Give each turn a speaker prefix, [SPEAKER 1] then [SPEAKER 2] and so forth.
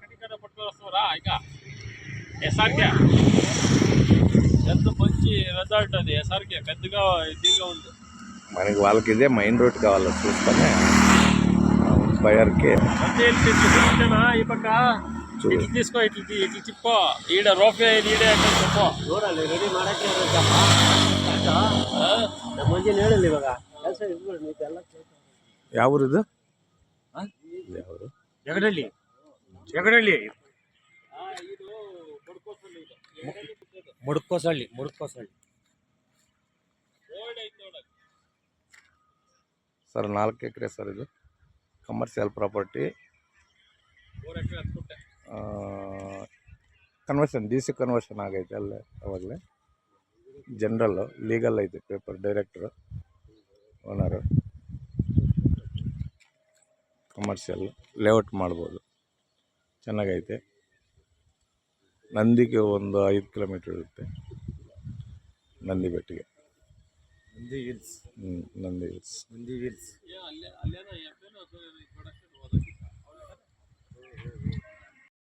[SPEAKER 1] కనికర పట్టుకొని వస్తారా ఇక ఎస్ఆర్కే ఎంత మంచి రిజల్ట్ అది ఎస్ఆర్కే పెద్దగా ఇదిగా ఉంది
[SPEAKER 2] మనకి వాళ్ళకి ఇదే మెయిన్ రోడ్ కావాలి చూస్తానే బయర్కే
[SPEAKER 1] ఈ పక్క ఇట్లా తీసుకో ఇట్లా తిప్పో ఈడ రోఫే ఈడే అంటే చెప్పో
[SPEAKER 3] ನೋಡಲ್ಲ ರೆಡಿ ಮಾಡಕ್ಕೆ ಮುಂಜಾನೆ ಹೇಳಿಲ್ಲ ಇವಾಗ ಕೆಲಸ ಇಟ್ಬಿಡಿ ನೀವೆಲ್ಲ
[SPEAKER 2] ಯಾವ ಊರಿದು
[SPEAKER 3] ಯಾವುದು ಜಗಡಳ್ಳಿ ಜಗಡಳ್ಳಿ
[SPEAKER 1] ಇದು
[SPEAKER 3] ಮುಡ್ಕೋಸಳ್ಳಿ
[SPEAKER 2] ಸರ್ 4 ಎಕರೆ ಸರ್ ಇದು ಕಮರ್ಷಿಯಲ್ ಪ್ರಾಪರ್ಟಿ
[SPEAKER 1] 4 ಎಕರೆ 10 ಗುಂಟೆ
[SPEAKER 2] ಕನ್ವರ್ಷನ್ DC ಕನ್ವರ್ಷನ್ ಆಗೈತೆ ಅಲ್ಲೇ ಅವಾಗಲೇ ಜನರಲ್ ಲೀಗಲ್ ಐತೆ ಪೇಪರ್ ಡೈರೆಕ್ಟ್ರು ಓನರು ಕಮರ್ಷಿಯಲ್ ಲೇಔಟ್ ಮಾಡ್ಬೋದು ಚೆನ್ನಾಗೈತೆ ನಂದಿಗೆ ಒಂದು 5 ಕಿಲೋಮೀಟ್ರ್ ಇರುತ್ತೆ ನಂದಿ ಬೆಟ್ಟಿಗೆ
[SPEAKER 3] ನಂದಿ ಹಿಲ್ಸ್
[SPEAKER 2] ನಂದಿ ಹಿಲ್ಸ್
[SPEAKER 1] ಅಲ್ಲೇನೋ